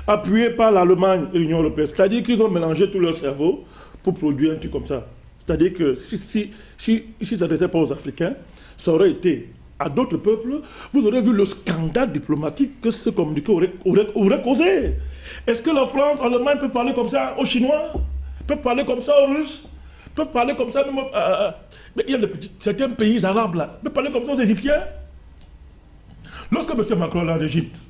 appuyés par l'Allemagne et l'Union européenne. C'est-à-dire qu'ils ont mélangé tout leur cerveau pour produire un truc comme ça. C'est-à-dire que si ça n'était pas aux Africains, ça aurait été à d'autres peuples. Vous aurez vu le scandale diplomatique que ce communiqué aurait causé. Est-ce que la France, l'Allemagne peut parler comme ça aux Chinois? Peut parler comme ça aux Russes? Peut parler comme ça même mais il y a certains pays arabes là. Peut parler comme ça aux Égyptiens? Lorsque M. Macron est en Égypte,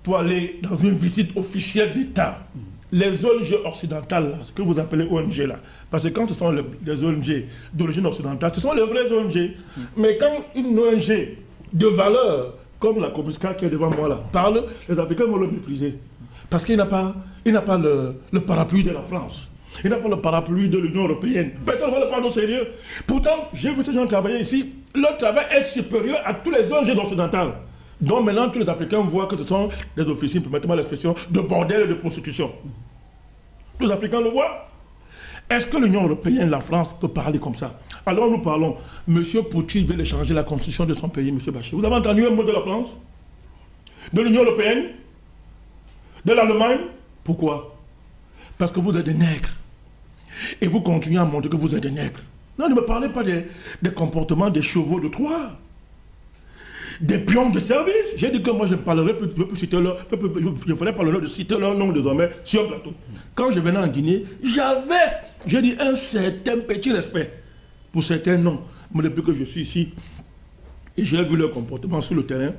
pour aller dans une visite officielle d'État, les ONG occidentales, ce que vous appelez ONG là, parce que quand ce sont les ONG d'origine occidentale, ce sont les vraies ONG. Mais quand une ONG de valeur, comme la Comusca qui est devant moi là, parle, les Africains vont le mépriser. Parce qu'il n'a pas, le parapluie de la France. Il n'a pas le parapluie de l'Union européenne. Personne ne va le prendre au sérieux. Pourtant, j'ai vu ces gens travailler ici. Leur travail est supérieur à tous les ONG occidentales. Donc maintenant, tous les Africains voient que ce sont des officines, permettez-moi l'expression, de bordel et de prostitution. Tous les Africains le voient. Est-ce que l'Union européenne, la France, peut parler comme ça? Alors nous parlons, M. Poutine veut changer la constitution de son pays, M. Bachir. Vous avez entendu un mot de la France? De l'Union européenne? De l'Allemagne? Pourquoi? Parce que vous êtes des nègres. Et vous continuez à montrer que vous êtes des nègres. Non, ne me parlez pas des comportements des chevaux de Troie. Des pions de service. J'ai dit que moi je ne parlerai plus, je ne ferai pas l'honneur de citer leur nom désormais sur un plateau. Quand je venais en Guinée, j'avais, j'ai dit, un certain petit respect pour certains noms. Mais depuis que je suis ici, et j'ai vu leur comportement sur le terrain,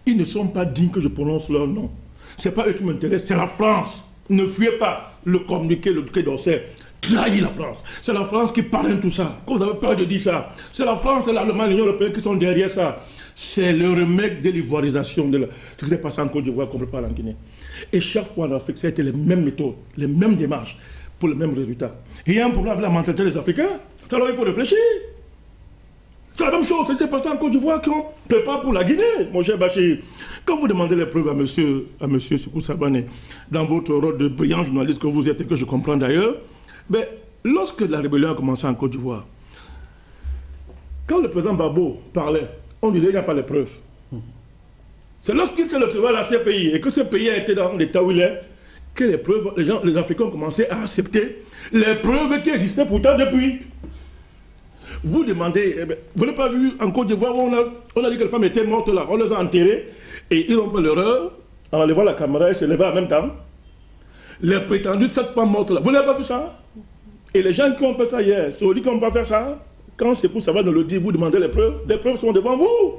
ils ne sont pas dignes que je prononce leur nom. Ce n'est pas eux qui m'intéressent, c'est la France. Ne fuyez pas le communiqué, le Quai d'Orsay. Trahir la France. C'est la France qui parraine tout ça. Vous avez peur de dire ça. C'est la France et l'Allemagne et l'Union européenne qui sont derrière ça. C'est le remède de l'ivoirisation de ce qui s'est passé en Côte d'Ivoire, comme on parle en Guinée. Et chaque fois en Afrique, ça a été les mêmes méthodes, les mêmes démarches pour le même résultat. Et il y a un problème avec la mentalité des Africains. Alors il faut réfléchir. C'est la même chose, c'est passé en Côte d'Ivoire qu'on prépare pour la Guinée, mon cher Bachir. Quand vous demandez les preuves à monsieur Sékou Sabane, dans votre rôle de brillant journaliste que vous êtes et que je comprends d'ailleurs, ben, lorsque la rébellion a commencé en Côte d'Ivoire, quand le président Babo parlait, on disait qu'il n'y a pas les preuves. C'est lorsqu'il s'est retrouvé à la CPI et que ce pays a été dans l'état où il est, que les preuves, les Africains ont commencé à accepter les preuves qui existaient pourtant depuis. Vous demandez, eh bien, vous n'avez pas vu en Côte d'Ivoire où on a dit que les femmes étaient mortes là, on les a enterrées et ils ont fait l'erreur en enlevant la caméra et se lever en même temps. Les prétendus 7 femmes mortes là, vous n'avez pas vu ça? Et les gens qui ont fait ça hier, c'est dit qu'on ne peut pas faire ça. Quand c'est pour savoir de le dire, vous demandez les preuves sont devant vous.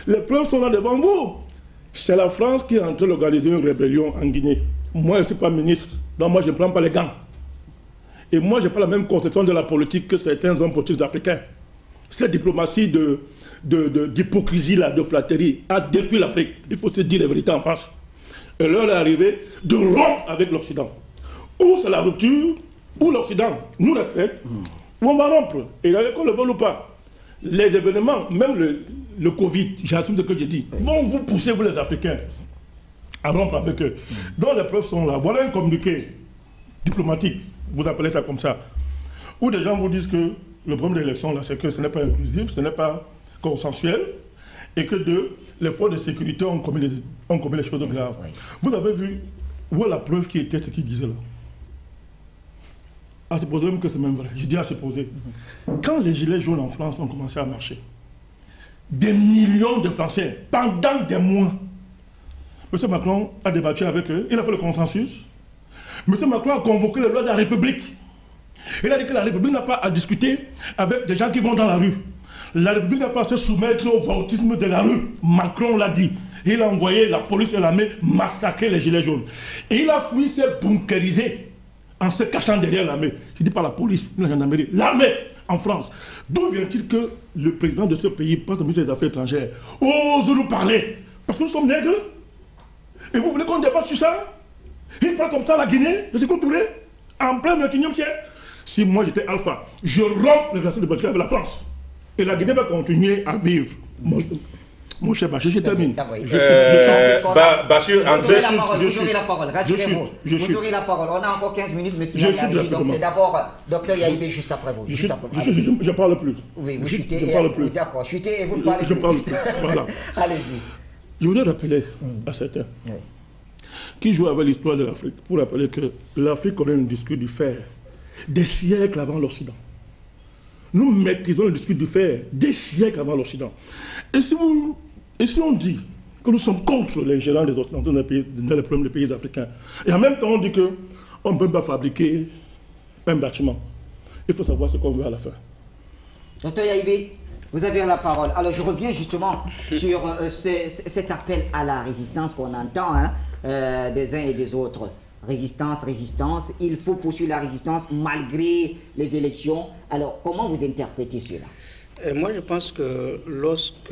Les preuves sont là devant vous. C'est la France qui est en train d'organiser une rébellion en Guinée. Moi, je ne suis pas ministre, donc moi je ne prends pas les gants. Et moi, je n'ai pas la même conception de la politique que certains hommes politiques africains. Cette diplomatie d'hypocrisie, de flatterie, a détruit l'Afrique. Il faut se dire la vérité en face. Et l'heure est arrivée de rompre avec l'Occident. Ou c'est la rupture, ou l'Occident nous respecte, ou on va rompre. Et là, qu'on le veuille ou pas, les événements, même le Covid, j'assume ce que je dis, vont vous pousser, vous les Africains, à rompre avec eux. Donc les preuves sont là. Voilà un communiqué diplomatique, vous appelez ça comme ça, où des gens vous disent que le problème de l'élection, là, c'est que ce n'est pas inclusif, ce n'est pas consensuel, et que les forces de sécurité ont commis les choses graves. Oui. Vous avez vu, où est la preuve qui était ce qu'ils disaient là? À supposer même que c'est même vrai. Je dis à supposer. Quand les gilets jaunes en France ont commencé à marcher, des millions de Français, pendant des mois, M. Macron a débattu avec eux, il a fait le consensus. M. Macron a convoqué les lois de la République. Il a dit que la République n'a pas à discuter avec des gens qui vont dans la rue. La République n'a pas à se soumettre au volontisme de la rue. Macron l'a dit. Il a envoyé la police et l'armée massacrer les gilets jaunes. Et il a fui se bunkériser en se cachant derrière l'armée. Je dis pas la police, la gendarmerie, l'armée en France. D'où vient-il que le président de ce pays, pas le ministre des Affaires étrangères, ose nous parler? Parce que nous sommes nègres. Et vous voulez qu'on débatte sur ça? Il parle comme ça la Guinée, de Sékou Touré, en plein 21e siècle. Si moi j'étais Alpha, je romps les relations diplomatiques avec la France. Et la Guinée va continuer à vivre. Mon cher Bachir, je termine. Bachir, vous aurez la parole, rassurez-vous. Vous aurez la parole. On a encore 15 minutes, mais sinon, donc c'est d'abord Dr Yaïbé juste après vous. Je ne parle plus. Oui, vous chutez. Je ne parle plus. D'accord, chutez et vous ne parlez plus. Je ne parle plus. Voilà. Allez-y. Je voudrais rappeler à certains qui joue avec l'histoire de l'Afrique pour rappeler que l'Afrique connaît un discours du fer des siècles avant l'Occident. Nous maîtrisons le discours du fer des siècles avant l'Occident. Et si on dit que nous sommes contre l'ingérence des Occidentaux dans les problèmes des pays africains, et en même temps on dit qu'on ne peut pas fabriquer un bâtiment, il faut savoir ce qu'on veut à la fin. Docteur Yaïbé, vous avez la parole. Alors je reviens justement sur cet appel à la résistance qu'on entend des uns et des autres. Résistance, résistance, il faut poursuivre la résistance malgré les élections. Alors comment vous interprétez cela? Moi, je pense que lorsque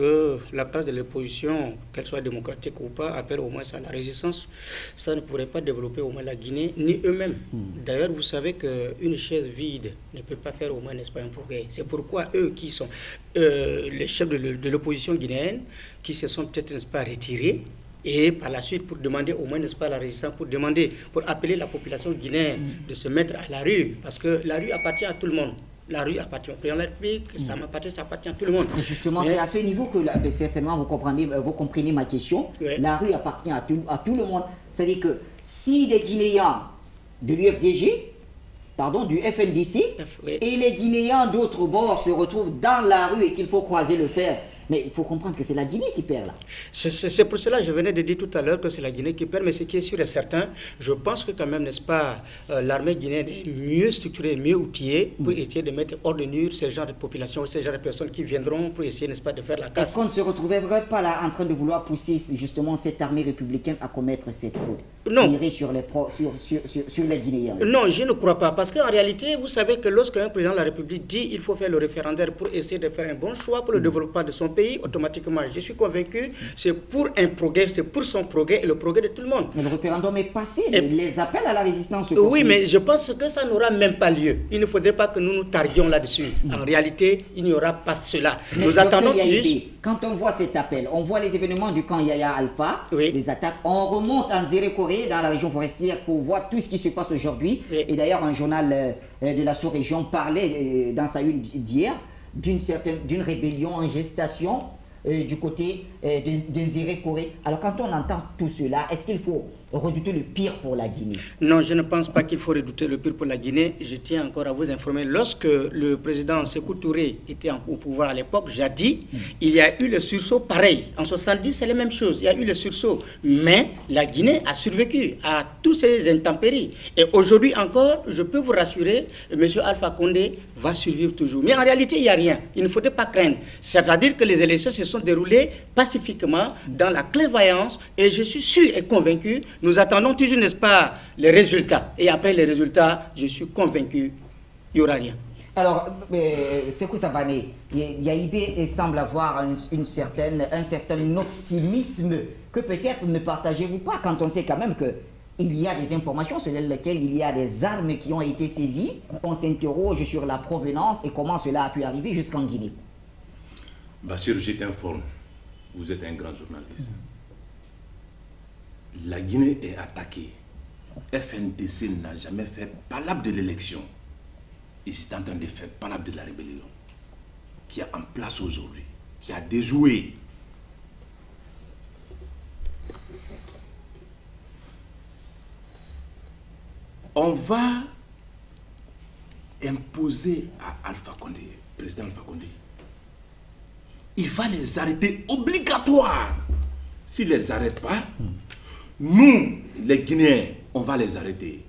la classe de l'opposition, qu'elle soit démocratique ou pas, appelle au moins à la résistance, ça ne pourrait pas développer au moins la Guinée, ni eux-mêmes. D'ailleurs, vous savez qu'une chaise vide ne peut pas faire au moins, n'est-ce pas, un progrès. C'est pourquoi eux qui sont les chefs de l'opposition guinéenne, qui se sont peut-être, n'est-ce pas, retirés, et par la suite pour demander au moins, n'est-ce pas, la résistance, pour appeler la population guinéenne de se mettre à la rue, parce que la rue appartient à tout le monde. La rue appartient au président de la République, ça m'appartient, ça appartient à tout le monde. Et justement, c'est à ce niveau que certainement vous comprenez ma question. Oui. La rue appartient à tout le monde. C'est-à-dire que si des Guinéens de l'UFDG, du FNDC, et les Guinéens d'autres bords se retrouvent dans la rue et qu'il faut croiser le fer, mais il faut comprendre que c'est la Guinée qui perd là. C'est pour cela que je venais de dire tout à l'heure que c'est la Guinée qui perd, mais ce qui est sûr et certain, je pense que quand même, n'est-ce pas, l'armée guinéenne est mieux structurée, mieux outillée pour essayer de mettre hors de nuire ces genres de populations, ces genres de personnes qui viendront pour essayer, n'est-ce pas, de faire la casse. Est-ce qu'on ne se retrouverait pas là en train de vouloir pousser justement cette armée républicaine à commettre cette fraude? Non. Tirer sur les Guinéens? Non, je ne crois pas, parce qu'en réalité, vous savez que lorsqu'un président de la République dit qu'il faut faire le référendaire pour essayer de faire un bon choix pour le développement de son pays, automatiquement, je suis convaincu, c'est pour un progrès, c'est pour son progrès et le progrès de tout le monde. Mais le référendum est passé, les appels à la résistance se Oui, mais je pense que ça n'aura même pas lieu. Il ne faudrait pas que nous nous targuions là-dessus. En réalité, il n'y aura pas cela. Mais nous attendons juste... Quand on voit cet appel, on voit les événements du camp Yaya Alpha, les attaques, on remonte en Zéré-Corée, dans la région forestière, pour voir tout ce qui se passe aujourd'hui. Et d'ailleurs, un journal de la sous-région parlait dans sa une d'hier d'une rébellion en gestation du côté de Zéré-Corée. Alors quand on entend tout cela, est-ce qu'il faut redouter le pire pour la Guinée? Non, je ne pense pas qu'il faut redouter le pire pour la Guinée. Je tiens encore à vous informer, lorsque le président Sékou Touré était au pouvoir à l'époque, jadis, il y a eu le sursaut pareil. En 70, c'est la même chose, il y a eu le sursaut. Mais la Guinée a survécu à tous ces intempéries. Et aujourd'hui encore, je peux vous rassurer, M. Alpha Condé va survivre toujours. Mais en réalité, il n'y a rien. Il ne faudrait pas craindre. C'est-à-dire que les élections se sont déroulées pacifiquement, dans la clairvoyance, et je suis sûr et convaincu. Nous attendons toujours, n'est-ce pas, les résultats. Et après les résultats, je suis convaincu, il n'y aura rien. Alors, Sékou Savané, Yaïbé semble avoir un certain optimisme que peut-être ne partagez-vous pas quand on sait quand même qu'il y a des informations selon lesquelles il y a des armes qui ont été saisies. On s'interroge sur la provenance et comment cela a pu arriver jusqu'en Guinée. Bachir, je t'informe. Vous êtes un grand journaliste. La Guinée est attaquée. FNDC n'a jamais fait palabre de l'élection. Ils sont en train de faire palabre de la rébellion qui est en place aujourd'hui, qui a déjoué. On va imposer à Alpha Condé, président Alpha Condé, il va les arrêter obligatoire. S'il ne les arrête pas, nous, les Guinéens, on va les arrêter.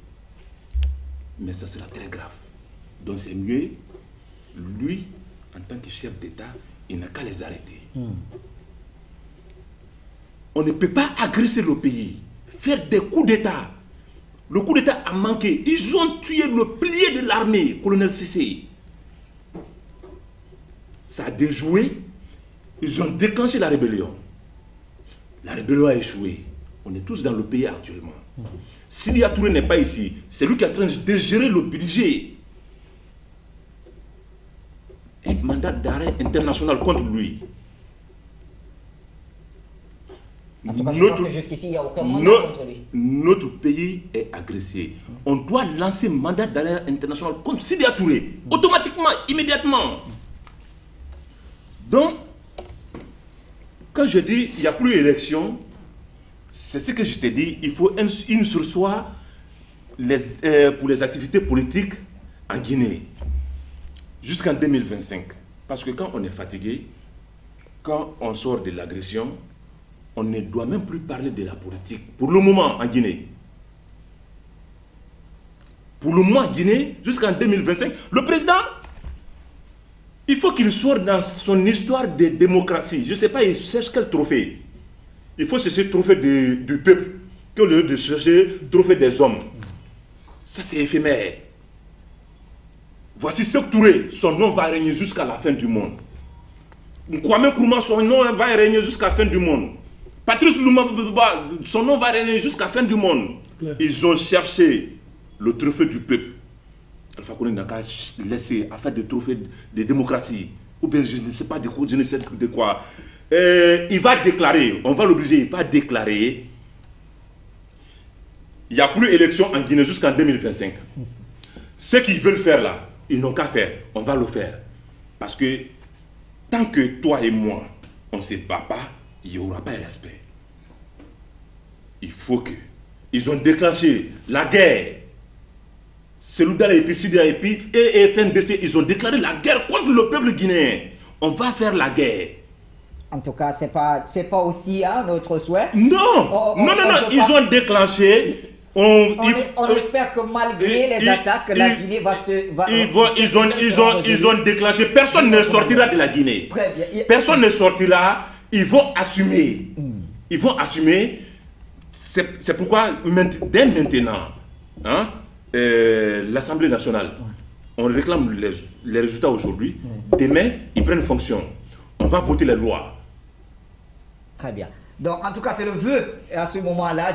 Mais ça sera très grave. Donc c'est mieux, lui, en tant que chef d'État, il n'a qu'à les arrêter. On ne peut pas agresser le pays, faire des coups d'État. Le coup d'État a manqué. Ils ont tué le pilier de l'armée, colonel Cissé. Ça a déjoué. Ils ont déclenché la rébellion. La rébellion a échoué. On est tous dans le pays actuellement. S'il Touré n'est pas ici, c'est lui qui est en train de gérer le budget. Un mandat d'arrêt international contre lui. En tout cas, je crois que jusqu'ici, il n'y a aucun mandat contre lui. Notre pays est agressé. On doit lancer un mandat d'arrêt international contre Sidya Touré. Automatiquement, immédiatement. Donc, quand je dis qu'il n'y a plus d'élection, C'est ce que je t'ai dit, il faut une sursoir pour les activités politiques en Guinée jusqu'en 2025. Parce que quand on est fatigué, quand on sort de l'agression, on ne doit même plus parler de la politique. Pour le moment en Guinée. Pour le moment en Guinée, jusqu'en 2025, le président, il faut qu'il sorte dans son histoire de démocratie. Je ne sais pas, il cherche quel trophée. Il faut chercher le trophée du peuple, que lieu de chercher le trophée des hommes. Ça, c'est éphémère. Voici Sékou Touré, son nom va régner jusqu'à la fin du monde. Kwame Nkrumah, son nom va régner jusqu'à la fin du monde. Patrice Lumumba, son nom va régner jusqu'à la fin du monde. Ils ont cherché le trophée du peuple. Alpha Condé n'a qu'à laisser à faire des trophées de démocratie. Ou bien je ne sais pas de quoi, je ne sais de quoi. Il va déclarer, on va l'obliger, il va déclarer, il n'y a plus d'élection en Guinée jusqu'en 2025. Ce qu'ils veulent faire là, ils n'ont qu'à faire, on va le faire. Parce que tant que toi et moi, on ne se bat pas, il n'y aura pas de respect. Il faut que... Ils ont déclenché la guerre. Selouda et Sidi et FNDC, ils ont déclaré la guerre contre le peuple guinéen. On va faire la guerre. En tout cas, c'est pas aussi notre souhait. Non, ils ont déclenché. On espère que malgré les attaques, la Guinée va se... Ils ont déclenché. Personne ne sortira de la Guinée. Très bien. Personne ne sortira. Ils vont assumer. Ils vont assumer. C'est pourquoi, dès maintenant, hein, l'Assemblée nationale, on réclame les résultats aujourd'hui. Demain, ils prennent fonction. On va voter les lois. Très bien. Donc, en tout cas, c'est le vœu, à ce moment-là,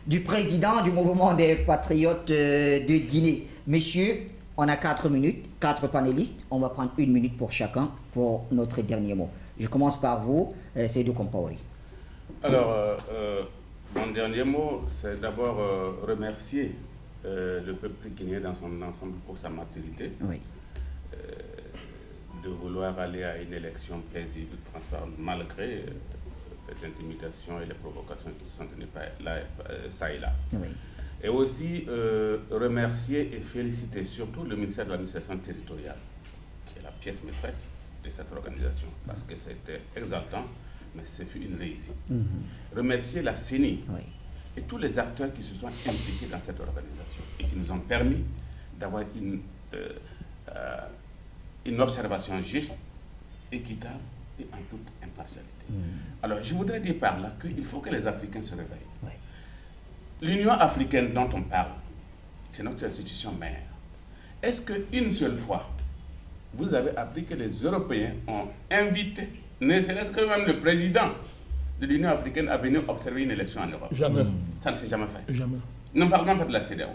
du président du mouvement des patriotes de Guinée. Messieurs, on a 4 minutes, 4 panélistes. On va prendre 1 minute pour chacun pour notre dernier mot. Je commence par vous, Seydou Compaoré. Alors, mon dernier mot, c'est d'abord remercier le peuple guinéen dans son ensemble pour sa maturité. Oui. De vouloir aller à une élection paisible, transparente, malgré les intimidations et les provocations qui se sont tenues ça et là. Oui. Et aussi remercier et féliciter surtout le ministère de l'administration territoriale, qui est la pièce maîtresse de cette organisation, parce que c'était exaltant, mais ce fut une réussite. Remercier la CENI et tous les acteurs qui se sont impliqués dans cette organisation et qui nous ont permis d'avoir une observation juste, équitable et en toute impartialité. Alors, je voudrais dire par là qu'il faut que les Africains se réveillent. L'Union africaine dont on parle, c'est notre institution mère. Est-ce qu'une seule fois, vous avez appris que les Européens ont invité, ne serait-ce que même le président de l'Union africaine à venir observer une élection en Europe? Jamais. Ça ne s'est jamais fait. Jamais. Ne parlons pas de la CEDEAO.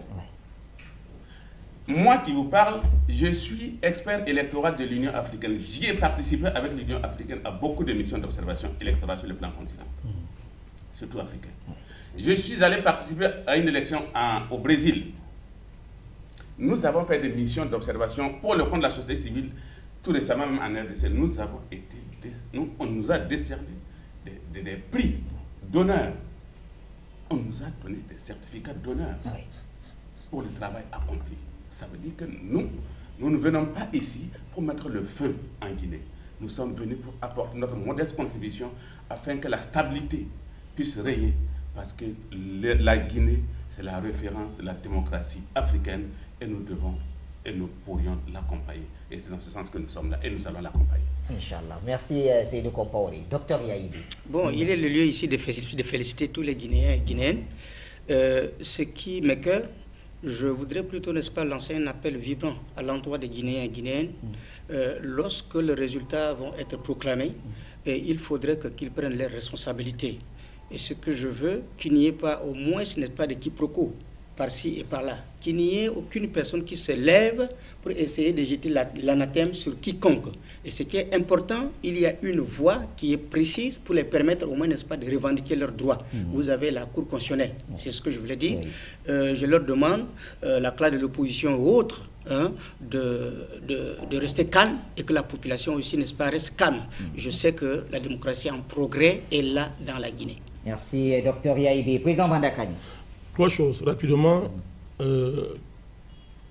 Moi qui vous parle, je suis expert électoral de l'Union africaine. J'y ai participé avec l'Union africaine à beaucoup de missions d'observation électorale sur le plan continental, surtout africain. Je suis allé participer à une élection au Brésil. Nous avons fait des missions d'observation pour le compte de la société civile, tout récemment même en RDC. On nous a décerné des prix d'honneur. On nous a donné des certificats d'honneur pour le travail accompli. Ça veut dire que nous ne venons pas ici pour mettre le feu en Guinée. Nous sommes venus pour apporter notre modeste contribution afin que la stabilité puisse régner, parce que la Guinée, c'est la référence de la démocratie africaine et nous devons et nous pourrions l'accompagner. Et c'est dans ce sens que nous sommes là et nous allons l'accompagner. Inch'Allah. Merci Seydou Compaoré. Docteur Yahibi. Bon, il est le lieu ici de féliciter tous les Guinéens et Guinéennes. Ce qui m'écoeure, je voudrais plutôt, n'est-ce pas, lancer un appel vibrant à l'endroit des Guinéens et Guinéennes. Lorsque les résultats vont être proclamés, il faudrait qu'ils prennent leurs responsabilités. Et ce que je veux, qu'il n'y ait pas, au moins, ce n'est pas de quiproquos par-ci et par-là, qu'il n'y ait aucune personne qui se lève pour essayer de jeter l'anathème sur quiconque. Et ce qui est important, il y a une voie qui est précise pour les permettre au moins, n'est-ce pas, de revendiquer leurs droits. Vous avez la Cour constitutionnelle, c'est ce que je voulais dire. Je leur demande, la classe de l'opposition ou autre, de rester calme et que la population aussi, n'est-ce pas, reste calme. Je sais que la démocratie en progrès est là dans la Guinée. Merci, Dr Yahibe. Président Bandakani. 3 choses. Rapidement, je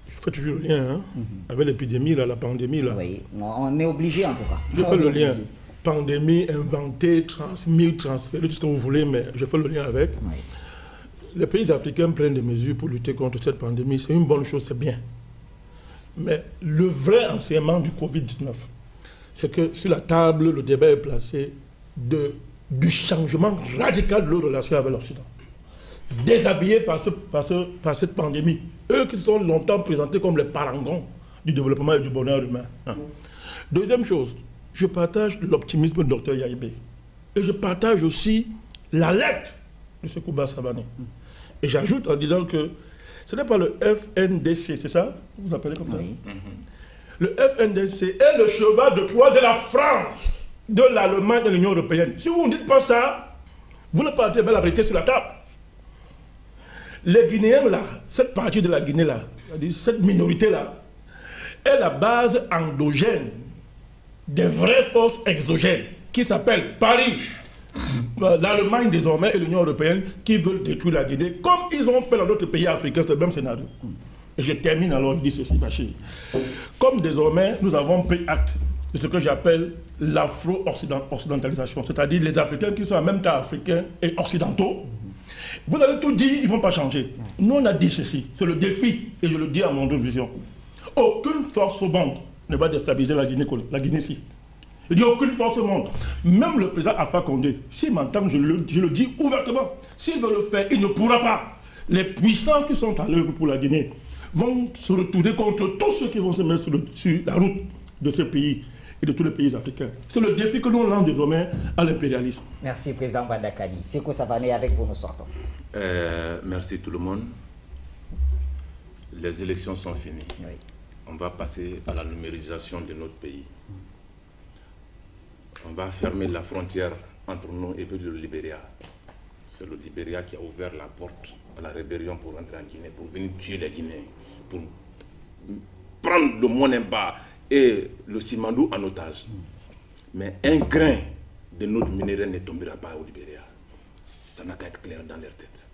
fais toujours le lien avec l'épidémie, la pandémie. Là. Oui, on est obligé en tout cas. Je fais le lien. Pandémie, inventée, transmise, transférée, tout ce que vous voulez, mais je fais le lien avec. Oui. Les pays africains prennent des mesures pour lutter contre cette pandémie. C'est une bonne chose, c'est bien. Mais le vrai enseignement du Covid-19, c'est que sur la table, le débat est placé du changement radical de nos relations avec l'Occident. Déshabillés par cette pandémie. Eux qui sont longtemps présentés comme les parangons du développement et du bonheur humain. Deuxième chose, je partage l'optimisme du Dr Yahibe. Et je partage aussi l'alerte de Sekouba Savané. Et j'ajoute en disant que ce n'est pas le FNDC, c'est ça? Vous appelez comme ça? Oui. Le FNDC est le cheval de Troie de la France, de l'Allemagne et de l'Union européenne. Si vous ne dites pas ça, vous ne partez pas la vérité sur la table. Les Guinéens, là, cette partie de la Guinée, là, cette minorité-là, est la base endogène des vraies forces exogènes qui s'appellent Paris, l'Allemagne désormais et l'Union européenne qui veulent détruire la Guinée, comme ils ont fait dans d'autres pays africains, c'est le même scénario. Et je termine alors, je dis ceci, Bachir. Comme désormais, nous avons pris acte de ce que j'appelle l'afro-occidentalisation, c'est-à-dire les Africains qui sont en même temps africains et occidentaux, vous allez tout dire, ils ne vont pas changer. Nous, on a dit ceci, c'est le défi, et je le dis à mon vision. Aucune force au monde ne va déstabiliser la Guinée-ci. Je dis aucune force au monde. Même le président Alpha Condé, s'il m'entend, je le dis ouvertement, s'il veut le faire, il ne pourra pas. Les puissances qui sont à l'œuvre pour la Guinée vont se retourner contre tous ceux qui vont se mettre sur la route de ce pays et de tous les pays africains. C'est le défi que nous lançons désormais à l'impérialisme. Merci, Président Bandakani. Sékou Savané, avec vous, nous sortons. Merci tout le monde. Les élections sont finies. Oui. On va passer à la numérisation de notre pays. On va fermer la frontière entre nous et le Libéria. C'est le Libéria qui a ouvert la porte à la rébellion pour entrer en Guinée, pour venir tuer les Guinéens, pour prendre le Monemba et le Simandou en otage. Mais un grain de notre minerai ne tombera pas au Libéria. Ça n'a qu'à être clair dans leur tête.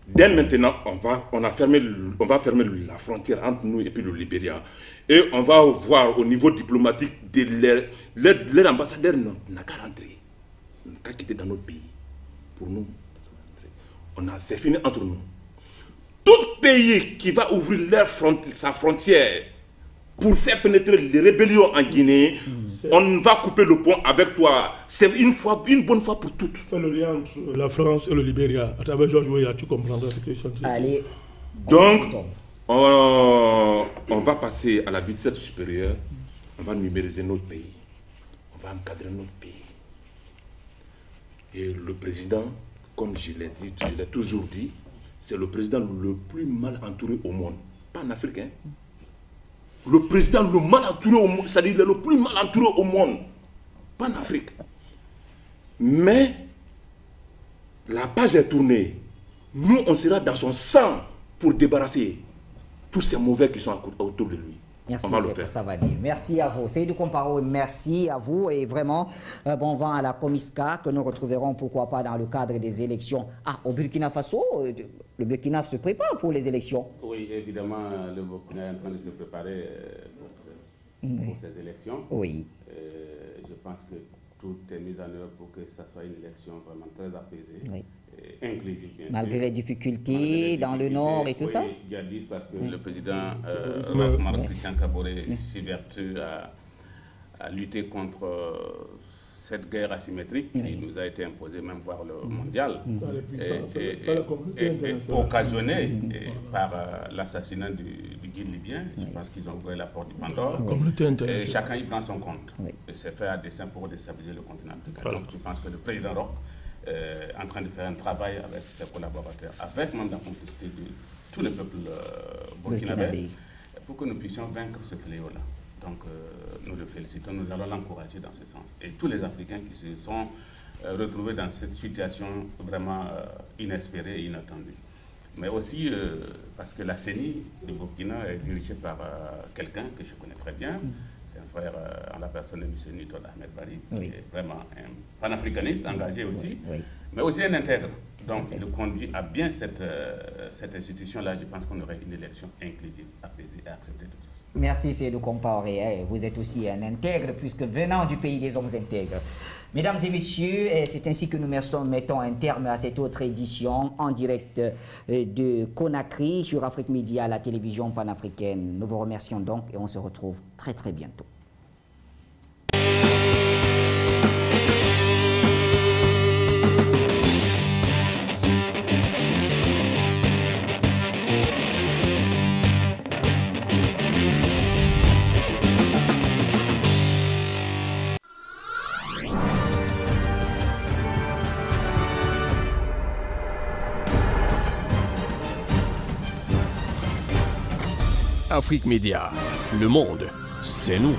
Dès maintenant, on va fermer la frontière entre nous et puis le Libéria. Et on va voir au niveau diplomatique, leur ambassadeur n'a qu'à rentrer, n'a qu'à quitter dans notre pays. Pour nous, c'est fini entre nous. Tout pays qui va ouvrir sa frontière pour faire pénétrer les rébellions en Guinée, on va couper le pont avec toi. C'est une bonne fois pour toutes. Fais le lien entre la France et le Libéria. À travers Georges Weah, tu comprendras ce que je dis. Allez. Donc, on va passer à la vitesse supérieure. On va numériser notre pays. On va encadrer notre pays. Et le président, comme je l'ai dit, je l'ai toujours dit, c'est le président le plus mal entouré au monde. Pas en Afrique, hein. Le président le mal entouré au monde, c'est-à-dire le plus mal entouré au monde, pas en Afrique. Mais la page est tournée. Nous, on sera dans son sang pour débarrasser tous ces mauvais qui sont autour de lui. Merci, Sékou Savané. Merci à vous. Seydou Komparo, merci à vous. Et vraiment, bon vent à la Comisca que nous retrouverons, pourquoi pas, dans le cadre des élections. Ah, au Burkina Faso, le Burkina se prépare pour les élections. Oui, évidemment, le Burkina est en train de se préparer pour ces élections. Oui. Je pense que tout est mis en œuvre pour que ça soit une élection vraiment très apaisée. Oui. Inclusive, bien malgré sûr. Les difficultés dans le nord et tout ça. Il y a 10 parce que le président Christian Kaboré s'évertue à lutter contre cette guerre asymétrique qui nous a été imposée, même voire le mondial, et occasionnée par l'assassinat du guide libyen. Je pense qu'ils ont ouvert la porte du Pandore. Et chacun y prend son compte. Et c'est fait à dessein pour déstabiliser le continent africain. Donc je pense que le président Roch en train de faire un travail avec ses collaborateurs, avec même la complicité de tous les peuples burkinabés, pour que nous puissions vaincre ce fléau-là. Donc nous le félicitons, nous allons l'encourager dans ce sens. Et tous les Africains qui se sont retrouvés dans cette situation vraiment inespérée et inattendue. Mais aussi parce que la CENI du Burkina est dirigée par quelqu'un que je connais très bien. C'est un frère en la personne de M. Nitola Ahmed Bari, qui est vraiment un panafricaniste engagé aussi. mais aussi un intègre. Donc, il conduit à bien cette institution-là. Je pense qu'on aurait une élection inclusive, apaisée et acceptée de tous. Merci, Seydou Compaoré. Vous êtes aussi un intègre, puisque venant du pays des hommes intègres. Mesdames et messieurs, c'est ainsi que nous mettons un terme à cette autre édition en direct de Conakry sur Afrique Média, la télévision panafricaine. Nous vous remercions donc et on se retrouve très très bientôt. Afrique Média, le monde, c'est nous.